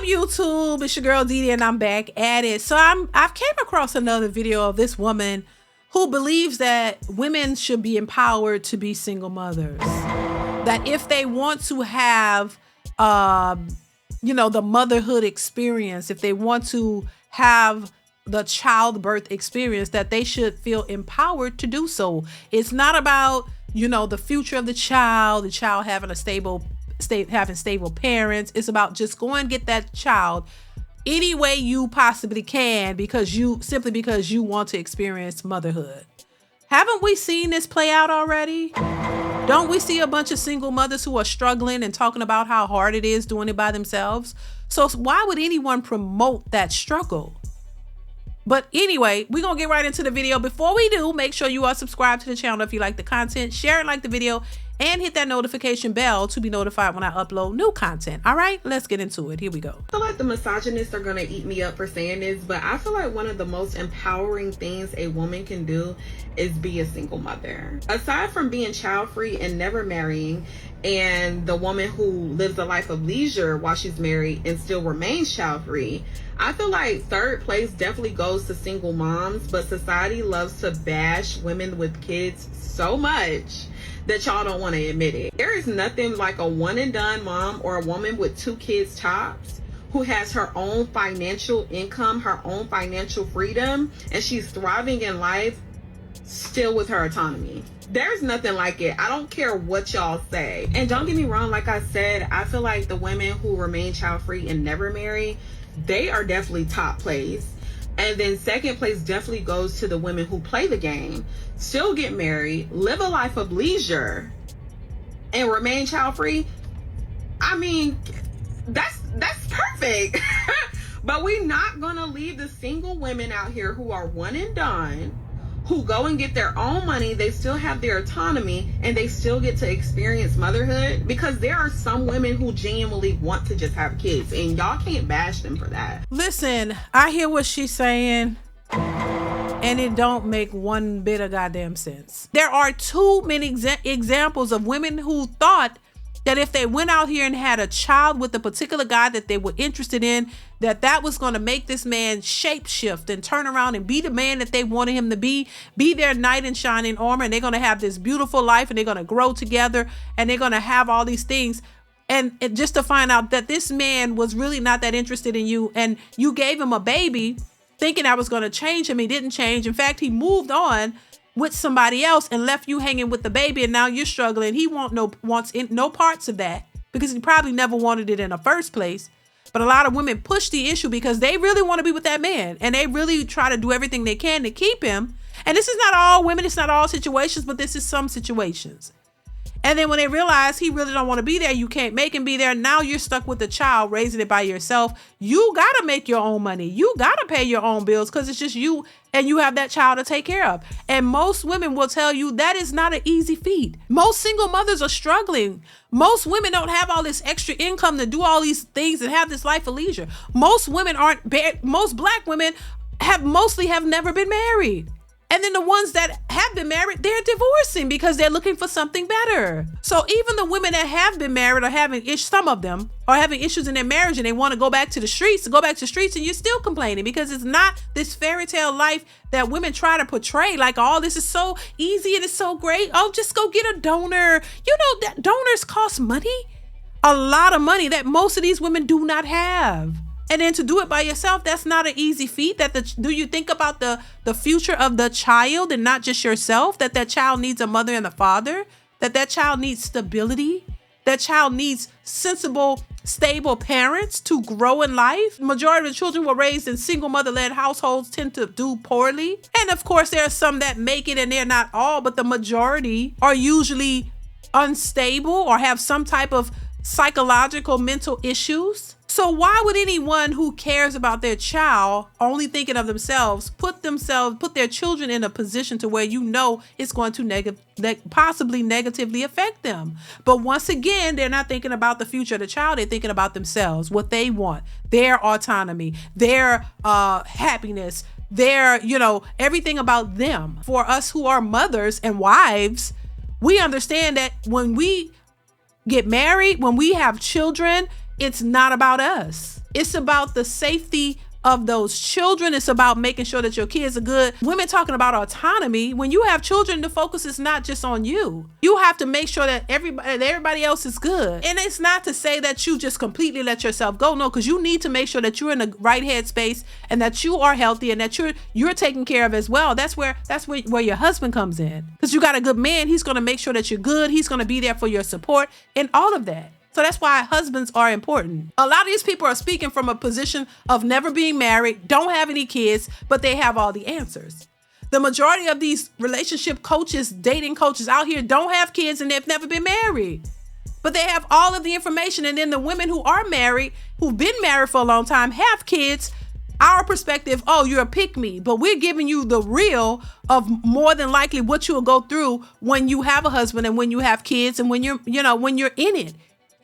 up, YouTube? It's your girl DeeDee, and I'm back at it. So I've came across another video of this woman who believes that women should be empowered to be single mothers. That if they want to have, the motherhood experience, if they want to have the childbirth experience, that they should feel empowered to do so. It's not about, the future of the child having stable parents. It's about just go and get that child any way you possibly can because you want to experience motherhood. Haven't we seen this play out already? Don't we see a bunch of single mothers who are struggling and talking about how hard it is doing it by themselves? So why would anyone promote that struggle? But anyway, we're going to get right into the video. Before we do, make sure you are subscribed to the channel if you like the content, share and like the video, and hit that notification bell to be notified when I upload new content. All right, let's get into it. Here we go. I feel like the misogynists are going to eat me up for saying this, but I feel like one of the most empowering things a woman can do is be a single mother. Aside from being child-free and never marrying, and the woman who lives a life of leisure while she's married and still remains child-free, I feel like third place definitely goes to single moms, but society loves to bash women with kids so much that y'all don't want to admit it. There is nothing like a one and done mom or a woman with 2 kids tops who has her own financial income, her own financial freedom, and she's thriving in life still with her autonomy. There's nothing like it. I don't care what y'all say. And don't get me wrong, like I said, I feel like the women who remain child-free and never marry, they are definitely top place. And then second place definitely goes to the women who play the game, still get married, live a life of leisure, and remain child-free. I mean, that's perfect. But we're not gonna leave the single women out here who are one and done, who go and get their own money, they still have their autonomy, and they still get to experience motherhood, because there are some women who genuinely want to just have kids, and y'all can't bash them for that. Listen, I hear what she's saying, and it don't make one bit of goddamn sense. There are too many examples of women who thought that if they went out here and had a child with a particular guy that they were interested in, that was going to make this man shapeshift and turn around and be the man that they wanted him to be their knight in shining armor, and they're going to have this beautiful life, and they're going to grow together, and they're going to have all these things. And just to find out that this man was really not that interested in you, and you gave him a baby thinking that was going to change him. He didn't change. In fact, he moved on with somebody else and left you hanging with the baby, and now you're struggling. He wants no parts of that because he probably never wanted it in the first place. But a lot of women push the issue because they really want to be with that man, and they really try to do everything they can to keep him. And this is not all women, it's not all situations, but this is some situations. And then when they realize he really don't want to be there, you can't make him be there. Now you're stuck with the child, raising it by yourself. You got to make your own money. You got to pay your own bills because it's just you, and you have that child to take care of. And most women will tell you that is not an easy feat. Most single mothers are struggling. Most women don't have all this extra income to do all these things and have this life of leisure. Most women most black women have never been married. And then the ones that have been married, they're divorcing because they're looking for something better. So even the women that have been married are having some of them are having issues in their marriage, and they want to go back to the streets, and you're still complaining because it's not this fairy tale life that women try to portray. Like, oh, this is so easy and it's so great. Oh, just go get a donor. You know that donors cost money, a lot of money that most of these women do not have. And then to do it by yourself, that's not an easy feat. Do you think about the future of the child and not just yourself? That child needs a mother and a father? That child needs stability? That child needs sensible, stable parents to grow in life? Majority of the children were raised in single mother-led households tend to do poorly. And of course, there are some that make it, and they're not all, but the majority are usually unstable or have some type of psychological mental issues. So why would anyone who cares about their child, only thinking of themselves, put their children in a position to where it's going to possibly negatively affect them? But once again, they're not thinking about the future of the child. They're thinking about themselves, what they want, their autonomy, their happiness, their, everything about them. For us who are mothers and wives, we understand that when we get married, when we have children, it's not about us. It's about the safety of those children. It's about making sure that your kids are good. Women talking about autonomy. When you have children, the focus is not just on you. You have to make sure that everybody else is good. And it's not to say that you just completely let yourself go. No, because you need to make sure that you're in the right headspace and that you are healthy and that you're taken care of as well. That's where your husband comes in. Because you got a good man, he's going to make sure that you're good. He's going to be there for your support and all of that. So that's why husbands are important. A lot of these people are speaking from a position of never being married, don't have any kids, but they have all the answers. The majority of these relationship coaches, dating coaches out here don't have kids and they've never been married. But they have all of the information. And then the women who are married, who've been married for a long time, have kids. Our perspective, oh, you're a pick-me, but we're giving you the real of more than likely what you'll go through when you have a husband and when you have kids and when you're in it.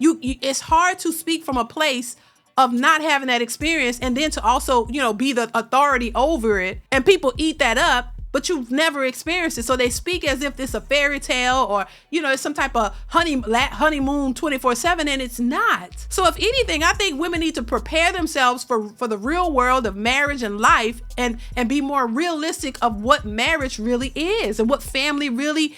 It's hard to speak from a place of not having that experience and then to also, be the authority over it. And people eat that up, but you've never experienced it. So they speak as if it's a fairy tale or, it's some type of honeymoon 24/7, and it's not. So if anything, I think women need to prepare themselves for the real world of marriage and life and be more realistic of what marriage really is and what family really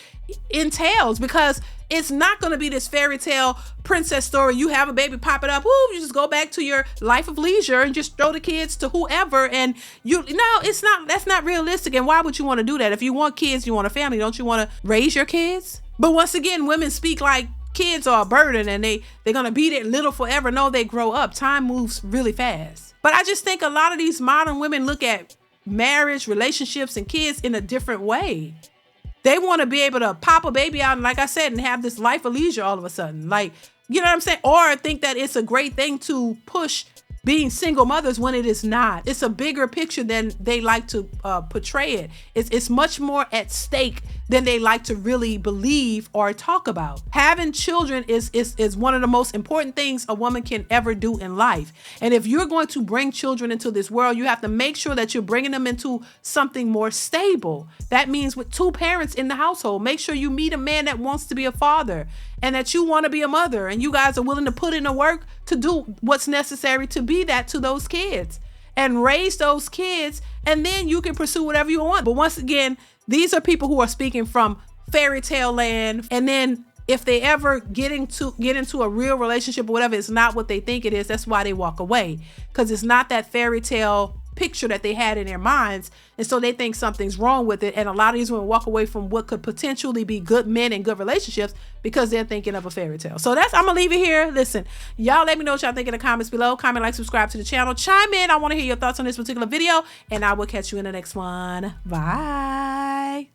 entails, because it's not going to be this fairy tale princess story. You have a baby, pop it up, you just go back to your life of leisure and just throw the kids to whoever. And it's not. That's not realistic. And why would you want to do that? If you want kids, you want a family, don't you want to raise your kids? But once again, women speak like kids are a burden and they're going to be there little forever. No, they grow up. Time moves really fast. But I just think a lot of these modern women look at marriage, relationships, and kids in a different way. They want to be able to pop a baby out and, like I said, and have this life of leisure all of a sudden. Like, you know what I'm saying? Or think that it's a great thing to push being single mothers when it is not. It's a bigger picture than they like to portray it. It's much more at stake than they like to really believe or talk about. Having children is one of the most important things a woman can ever do in life. And if you're going to bring children into this world, you have to make sure that you're bringing them into something more stable. That means with two parents in the household. Make sure you meet a man that wants to be a father and that you want to be a mother and you guys are willing to put in the work to do what's necessary to be that to those kids and raise those kids, and then you can pursue whatever you want. But once again, these are people who are speaking from fairy tale land, and then if they ever get into a real relationship or whatever, it's not what they think it is. That's why they walk away, because it's not that fairy tale picture that they had in their minds, and so they think something's wrong with it. And a lot of these women walk away from what could potentially be good men and good relationships because they're thinking of a fairy tale. So I'm gonna leave it here. Listen, y'all, let me know what y'all think in the comments below. Comment, like, subscribe to the channel, chime in. I want to hear your thoughts on this particular video, and I will catch you in the next one. Bye.